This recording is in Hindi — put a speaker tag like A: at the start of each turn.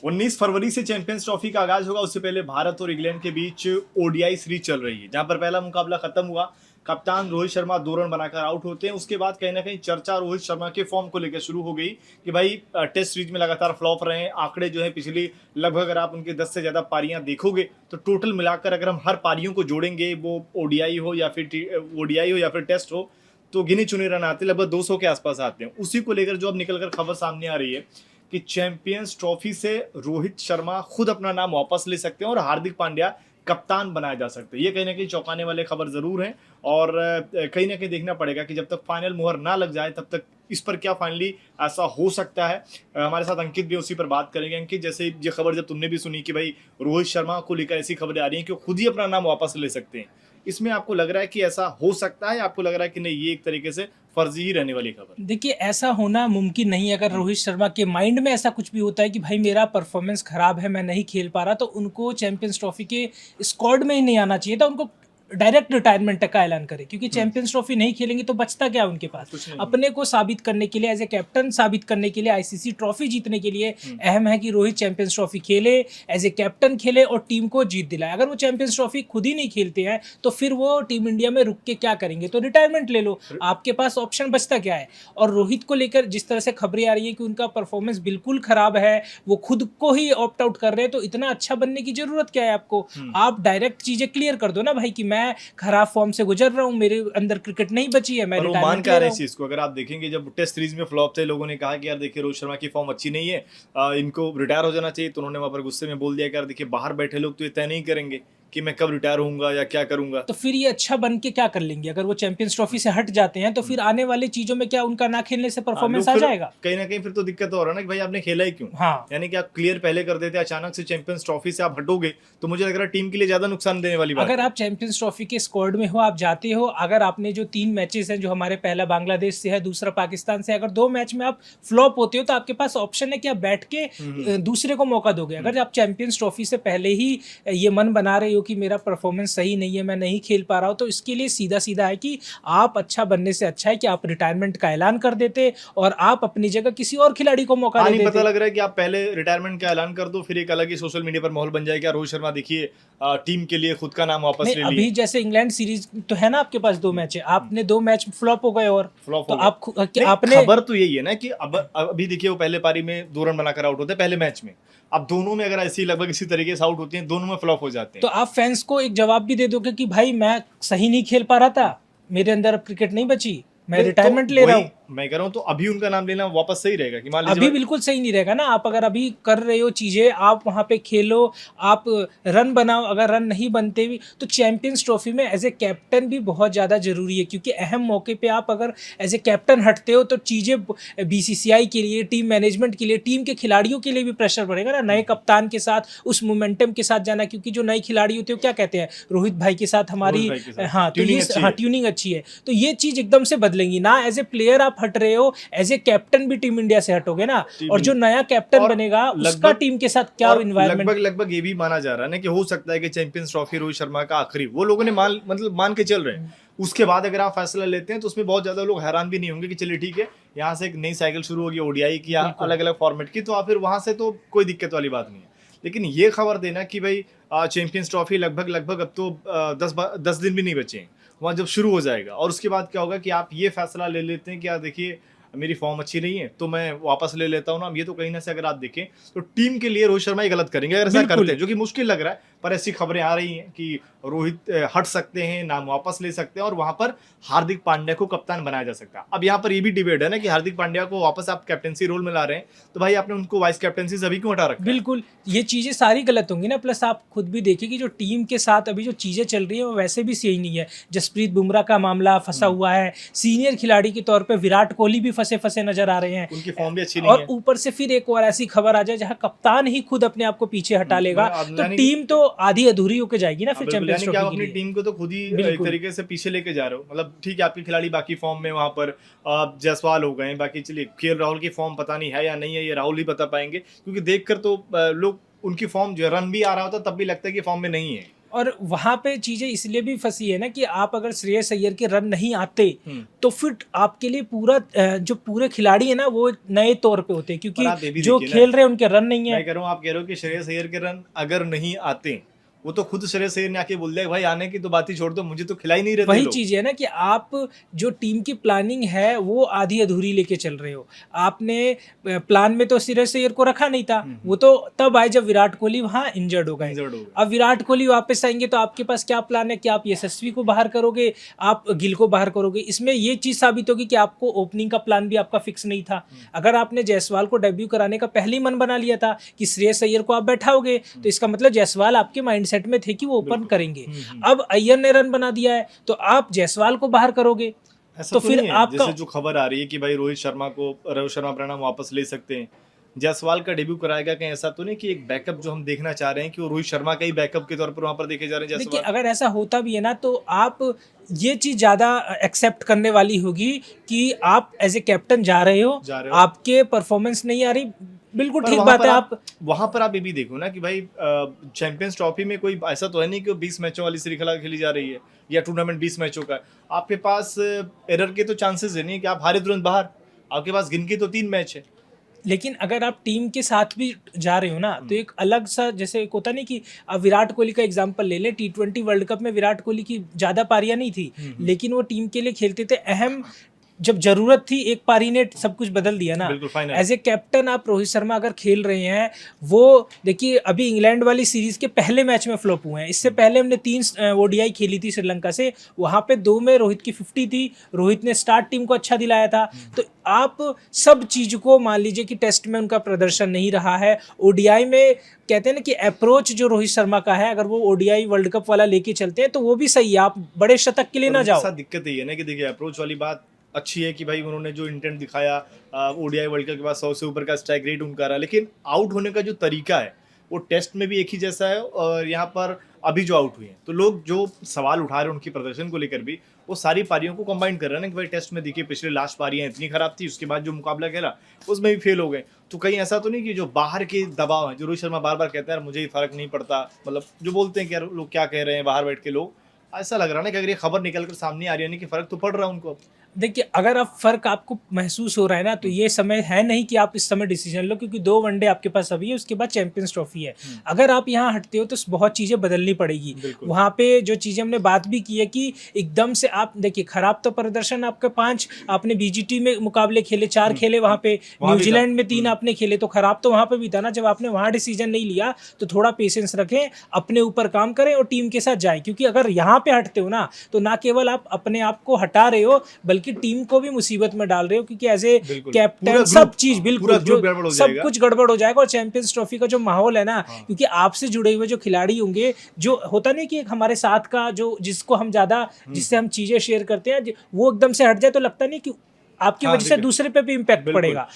A: 19 फरवरी से चैंपियंस ट्रॉफी का आगाज होगा। उससे पहले भारत और इंग्लैंड के बीच ओडीआई सीरीज चल रही है, जहां पर पहला मुकाबला खत्म हुआ। कप्तान रोहित शर्मा 2 रन बनाकर आउट होते हैं। उसके बाद कहीं ना कहीं चर्चा रोहित शर्मा के फॉर्म को लेकर शुरू हो गई कि भाई टेस्ट सीरीज में लगातार फ्लॉप रहे हैं। आंकड़े जो है पिछली लगभग अगर आप उनके 10 से ज्यादा पारियां देखोगे तो टोटल मिलाकर अगर हम हर पारियों को जोड़ेंगे, वो ओडीआई हो या फिर टेस्ट हो, तो गिने चुने रन आते, लगभग 200 के आसपास आते हैं। उसी को लेकर जो अब निकलकर खबर सामने आ रही है कि चैंपियंस ट्रॉफी से रोहित शर्मा खुद अपना नाम वापस ले सकते हैं और हार्दिक पांड्या कप्तान बनाए जा सकते हैं। ये कहीं ना कहीं चौंकाने वाले खबर जरूर हैं और कहीं ना कहीं देखना पड़ेगा कि जब तक फाइनल मुहर ना लग जाए तब तक इस पर क्या फाइनली ऐसा हो सकता है। हमारे साथ अंकित भी उसी पर बात करेंगे। अंकित, जैसे ये खबर जब तुमने भी सुनी कि भाई रोहित शर्मा को लेकर ऐसी खबरें आ रही हैं कि वो खुद ही अपना नाम वापस ले सकते हैं, इसमें आपको लग रहा है कि ऐसा हो सकता है, आपको लग रहा है कि नहीं ये एक तरीके से फर्जी ही रहने वाली खबर?
B: देखिए, ऐसा होना मुमकिन नहीं है। अगर रोहित शर्मा के माइंड में ऐसा कुछ भी होता है कि भाई मेरा परफॉर्मेंस खराब है, मैं नहीं खेल पा रहा, तो उनको चैंपियंस ट्रॉफी के स्क्वाड में ही नहीं आना चाहिए था। उनको डायरेक्ट रिटायरमेंट का ऐलान करे, क्योंकि चैंपियंस ट्रॉफी नहीं खेलेंगे तो बचता क्या उनके पास?
A: कुछ नहीं।
B: अपने को साबित करने के लिए, एज ए कैप्टन साबित करने के लिए, आईसीसी ट्रॉफी जीतने के लिए अहम है कि रोहित चैंपियंस ट्रॉफी खेले, एज ए कैप्टन खेले और टीम को जीत दिलाए। अगर वो चैंपियंस ट्रॉफी खुद ही नहीं खेलते हैं तो फिर वो टीम इंडिया में रुक के क्या करेंगे? तो रिटायरमेंट ले लो, आपके पास ऑप्शन बचता क्या है? और रोहित को लेकर जिस तरह से खबरें आ रही है कि उनका परफॉर्मेंस बिल्कुल खराब है, वो खुद को ही ऑप्ट आउट कर रहे हैं, तो इतना अच्छा बनने की जरूरत क्या है आपको? आप डायरेक्ट चीजें क्लियर कर दो ना भाई कि मैं खराब फॉर्म से गुजर रहा हूँ, मेरे अंदर क्रिकेट नहीं बची है, मैं
A: और वो मान
B: रिटायरमेंट
A: के
B: ले
A: आ
B: रहा
A: रहे हैं इस
B: हूँ।
A: चीज को। अगर आप देखेंगे जब टेस्ट सीरीज में फ्लॉप थे, लोगों ने कहा कि यार देखिए रोहित शर्मा की फॉर्म अच्छी नहीं है, इनको रिटायर हो जाना चाहिए, तो उन्होंने वहां पर गुस्से में बोल दिया कि यार देखिए बाहर बैठे लोग तो ये तय नहीं करेंगे कि मैं कब रिटायर होऊंगा या क्या करूंगा।
B: तो फिर ये अच्छा बन के क्या कर लेंगे? अगर वो चैंपियंस ट्रॉफी से हट जाते हैं तो फिर आने वाली चीजों में क्या उनका ना खेलने से
A: लोग
B: परफॉर्मेंस आ
A: फिर
B: जाएगा?
A: कहीं ना कहीं फिर तो दिक्कत तो हो रहा है ना कि भाई आपने खेला ही क्यों।
B: हाँ।
A: यानी कि आप क्लियर पहले कर देते, अचानक से चैंपियंस ट्रॉफी से आप हटोगे तो मुझे लग रहा है टीम के लिए ज्यादा नुकसान देने वाली बात
B: अगर
A: है।
B: आप चैंपियंस ट्रॉफी के स्क्वाड में हो, आप जाते हो, अगर आपने जो 3 मैचेस हैं, जो हमारे पहला बांग्लादेश से है, दूसरा पाकिस्तान से, अगर 2 मैच में आप फ्लॉप होते हो तो आपके पास ऑप्शन है कि आप बैठ के दूसरे को मौका दोगे। अगर आप चैंपियंस ट्रॉफी से पहले ही ये मन बना रहे हो कि मेरा परफॉर्मेंस सही नहीं है, मैं नहीं खेल पा रहा हूँ, तो इसके लिए सीधा सीधा है कि आप अच्छा बनने से अच्छा है कि आप रिटायरमेंट का ऐलान कर देते और आप अपनी जगह किसी और खिलाड़ी को मौका
A: हाँ,
B: दे
A: नहीं पता
B: देते।
A: लग रहा है कि आप पहले रिटायरमेंट का ऐलान कर दो, फिर एक अलग ही सोशल मीडिया पर माहौल बन जाएगा। रोहित शर्मा देखिए टीम के लिए खुद का नाम वापस
B: नहीं,
A: ले
B: अभी
A: लिए।
B: जैसे इंग्लैंड सीरीज तो है ना, आपके पास 2 मैच है, आपने 2 मैच फ्लॉप हो गए और
A: फ्लॉप
B: तो
A: हो गए।
B: आप
A: नहीं,
B: आपने
A: खबर तो यही है ना कि अब अभी देखिए वो पहले पारी में 2 रन बनाकर आउट होते हैं पहले मैच में। अब दोनों में अगर ऐसी लगभग इसी तरीके से आउट होती हैं, दोनों में फ्लॉप हो जाते
B: तो
A: हैं।
B: आप फैंस को एक जवाब भी दे दोगे कि भाई मैं सही नहीं खेल पा रहा था, मेरे अंदर अब क्रिकेट नहीं बची, मैं
A: नहीं तो
B: रिटायरमेंट ले रहा
A: वही
B: हूँ।
A: मैं कह रहा हूँ, तो अभी उनका नाम लेना वापस सही रहेगा कि मान
B: अभी
A: लीजिए
B: बिल्कुल सही नहीं रहेगा ना। आप अगर अभी कर रहे हो चीजें, आप वहां पे खेलो, आप रन बनाओ, अगर रन नहीं बनते भी तो चैंपियंस ट्रॉफी में एज ए कैप्टन भी बहुत ज़्यादा जरूरी है, क्योंकि अहम मौके पे आप अगर एज ए कैप्टन हटते हो तो चीज़ें बीसीसीआई के लिए, टीम मैनेजमेंट के लिए, टीम के खिलाड़ियों के लिए भी प्रेशर बढ़ेगा ना, नए कप्तान के साथ उस मोमेंटम के साथ जाना। क्योंकि जो नए खिलाड़ी होते हैं क्या कहते हैं, रोहित भाई के साथ
A: रोहित
B: हमारी
A: भाई के साथ
B: हाँ तो
A: ट्यूनिंग
B: ये
A: अच्छी
B: हाँ
A: है।
B: ट्यूनिंग अच्छी है, तो ये चीज़ एकदम से बदलेंगी ना। एज ए प्लेयर आप हट रहे हो, एज ए कैप्टन भी टीम इंडिया से हटोगे ना, और जो नया कैप्टन
A: और
B: बनेगा उसका
A: लगभग
B: टीम के साथ क्या
A: और
B: इन्वायरमेंट।
A: लगभग लगभग ये भी माना जा रहा है ना कि हो सकता है कि चैंपियंस ट्रॉफी रोहित शर्मा का आखिरी, वो लोगों ने मान के चल रहे हैं। उसके बाद अगर आप फैसला लेते हैं तो उसमें बहुत ज्यादा लोग हैरान भी नहीं होंगे कि चलिए ठीक है, यहाँ से एक नई साइकिल शुरू होगी ओडीआई की या अलग अलग फॉर्मेट की, तो आप फिर वहां से तो कोई दिक्कत वाली बात नहीं है। लेकिन ये खबर देना कि भाई चैंपियंस ट्रॉफी लगभग लगभग अब तो 10 दिन भी नहीं बचे हैं, वहाँ जब शुरू हो जाएगा और उसके बाद क्या होगा कि आप ये फैसला ले लेते हैं कि यार देखिए मेरी फॉर्म अच्छी नहीं है तो मैं वापस ले लेता हूँ ना। ये तो कहीं ना से अगर आप देखें तो टीम के लिए रोहित शर्मा ही गलत करेंगे अगर ऐसा करते हैं, जो कि मुश्किल लग रहा है। पर ऐसी खबरें आ रही हैं कि रोहित हट सकते हैं, नाम वापस ले सकते हैं और वहां पर हार्दिक पांड्या को कप्तान बनाया जा सकता है। अब यहाँ पर ये भी डिबेट है ना कि हार्दिक पांड्या को वापस आप कैप्टनसी रोल में ला रहे हैं, तो भाई आपने उनको वाइस कैप्टनसी से अभी क्यों हटा रखा है?
B: बिल्कुल, ये चीज़ें सारी गलत होंगी ना। प्लस आप खुद भी देखिए कि जो टीम के साथ अभी जो चीज़ें चल रही हैं वो वैसे भी सही नहीं है। जसप्रीत बुमराह का मामला फंसा हुआ है, सीनियर खिलाड़ी के तौर पे विराट कोहली भी फंसे फंसे नजर आ रहे हैं,
A: उनकी फॉर्म भी अच्छी नहीं
B: और
A: है।
B: ऊपर से फिर एक और ऐसी खबर आ जाए जहां कप्तान ही खुद अपने आप को पीछे हटा लेगा, तो
A: यानी
B: टीम तो आधी अधूरी होकर जाएगी ना फिर
A: बिल्कुल,
B: चैंपियंस
A: यानी कि आप
B: ट्रॉफी के
A: अपनी
B: लिए।
A: टीम को तो खुद ही एक
B: बिल्कुल।
A: तरीके से पीछे लेके जा रहे हो। मतलब ठीक है आपके खिलाड़ी बाकी फॉर्म में वहां पर जायसवाल हो गए, बाकी चलिए केएल राहुल की फॉर्म पता नहीं है या नहीं है, ये राहुल ही बता पाएंगे, क्योंकि देखकर तो लोग उनकी फॉर्म जो रन भी आ रहा होता तब भी लगता है कि फॉर्म में नहीं है।
B: और वहां पे चीजें इसलिए भी फंसी है ना कि आप अगर श्रेयस अय्यर के रन नहीं आते तो फिर आपके लिए पूरा जो पूरे खिलाड़ी है ना वो एक नए तौर पे होते हैं,
A: पर आप ये भी
B: क्योंकि जो
A: देखिए ना,
B: खेल रहे हैं उनके रन नहीं है।
A: मैं कह रहा हूँ, आप कह रहे हो कि श्रेयस अय्यर के रन अगर नहीं आते, वो तो खुद श्रेयस अय्यर ने आके बोल दिया कि भाई आने की तो बात ही छोड़ दो, मुझे तो खिला ही नहीं रहे थे
B: वही
A: लोग।
B: चीज है ना कि आप जो टीम की प्लानिंग है वो आधी अधूरी लेके चल रहे हो। आपने प्लान में तो श्रेयस अय्यर को रखा नहीं था, वो तो तब आए जब विराट कोहली वहां इंजर्ड हो गए।
A: Injured हो गए।
B: अब विराट कोहली वापस आएंगे तो आपके पास क्या प्लान है कि आप यशस्वी को बाहर करोगे, आप गिल को बाहर करोगे। इसमें ये चीज साबित होगी कि आपको ओपनिंग का प्लान भी आपका फिक्स नहीं था। अगर आपने जायसवाल को डेब्यू कराने का पहले ही मन बना लिया था कि श्रेयस अय्यर को आप बैठाओगे तो इसका मतलब जायसवाल आपके माइंडसेट में थे कि वो ओपन करेंगे। अब अय्यर ने रन बना दिया है तो आप जायसवाल को बाहर करोगे
A: ऐसा
B: तो
A: तो
B: फिर
A: नहीं है,
B: आपका
A: जैसे जो खबर आ रही है कि भाई रोहित शर्मा परिणाम वापस ले सकते हैं, जायसवाल का डेब्यू कराएगा, कहीं ऐसा तो नहीं कि एक बैकअप जो हम देखना चाह रहे हैं कि वो रोहित शर्मा का ही बैकअप के तौर पर वहां पर देखे जा रहे हैं
B: देखिए
A: जायसवाल।
B: अगर ऐसा होता भी है ना तो आप ये चीज ज्यादा एक्सेप्ट करने वाली होगी कि आप एज ए कैप्टन जा रहे हो, आपके परफॉर्मेंस नहीं आ रही, बिल्कुल ठीक बात है। आप
A: वहां पर आप ये भी देखो ना कि भाई चैंपियंस ट्रॉफी में कोई ऐसा तो है नहीं कि 20 मैचों वाली श्रृंखला खेली जा रही है या टूर्नामेंट 20 मैचों का है। आपके पास एरर के तो चांसेस है नहीं कि आप हारे तुरंत बाहर, आपके पास गिन के तो 3 मैच है।
B: लेकिन अगर आप टीम के साथ भी जा रहे हो ना तो एक अलग सा, जैसे एक होता नहीं कि अब विराट कोहली का एग्जांपल ले लें। T20 वर्ल्ड कप में विराट कोहली की ज्यादा पारियां नहीं थी लेकिन वो टीम के लिए खेलते थे। अहम जब जरूरत थी एक पारी ने सब कुछ बदल दिया ना। एज ए कैप्टन आप रोहित शर्मा अगर खेल रहे हैं, वो देखिए अभी इंग्लैंड वाली सीरीज के पहले मैच में फ्लॉप हुए हैं। इससे पहले हमने 3 ओडीआई खेली थी श्रीलंका से, वहां पे 2 में रोहित की 50 थी, रोहित ने स्टार्ट टीम को अच्छा दिलाया था। तो आप सब चीज को मान लीजिए कि टेस्ट में उनका प्रदर्शन नहीं रहा है, ओडीआई में कहते हैं ना कि अप्रोच जो रोहित शर्मा का है अगर वो ओडीआई वर्ल्ड कप वाला लेके चलते हैं तो वो भी सही है। आप बड़े शतक के लिए ना जाओ।
A: दिक्कत ये है ना कि देखिए अप्रोच वाली बात अच्छी है कि भाई उन्होंने जो इंटेंट दिखाया, ओडीआई वर्ल्ड कप के बाद 100 से ऊपर का स्ट्राइक रेट उनका रहा, लेकिन आउट होने का जो तरीका है वो टेस्ट में भी एक ही जैसा है और यहाँ पर अभी जो आउट हुए हैं तो लोग जो सवाल उठा रहे हैं उनकी प्रदर्शन को लेकर भी, वो सारी पारियों को कंबाइन कर रहे हैं ना कि भाई टेस्ट में देखिए पिछले लास्ट पारियां इतनी खराब थी, उसके बाद जो मुकाबला खेला उसमें भी फेल हो गए। तो कहीं ऐसा तो नहीं कि जो बाहर के दबाव है, जो रोहित शर्मा बार बार कहते हैं मुझे फर्क नहीं पड़ता, मतलब जो बोलते हैं कि यार लोग क्या कह रहे हैं बाहर बैठ के लोग, ऐसा लग रहा है ना कि अगर ये खबर निकल कर सामने आ रही है ना कि फर्क तो पड़ रहा है उनको।
B: देखिए अगर आप फर्क आपको महसूस हो रहा है ना तो ये समय है नहीं कि आप इस समय डिसीजन लो, क्योंकि 2 वनडे आपके पास अभी है, उसके बाद चैंपियंस ट्रॉफी है। अगर आप यहाँ हटते हो तो बहुत चीजें बदलनी पड़ेगी। वहां पे जो चीजें हमने बात भी की है कि एकदम से आप देखिए खराब तो प्रदर्शन आपके 5 आपने बीजीटी में मुकाबले खेले, 4 खेले वहां पे, न्यूजीलैंड में 3 आपने खेले, तो खराब तो वहां पे भी था ना। जब आपने वहां डिसीजन नहीं लिया तो थोड़ा पेशेंस रखें, अपने ऊपर काम करें और टीम के साथ जाए, क्योंकि अगर यहाँ पे हटते हो ना तो ना केवल आप अपने आप को हटा रहे हो बल्कि टीम को भी मुसीबत में डाल रहे हो, क्योंकि एज ए कैप्टन सब चीज बिल्कुल सब कुछ गड़बड़ हो जाएगा। और चैंपियंस ट्रॉफी का जो माहौल है ना, क्योंकि आपसे जुड़े हुए जो खिलाड़ी होंगे, जो होता नहीं कि एक हमारे साथ का जो जिसको हम ज्यादा जिससे हम चीजें शेयर करते हैं, वो एकदम से हट जाए तो लगता नहीं कि आपकी वजह से दूसरे पे भी इम्पैक्ट पड़ेगा।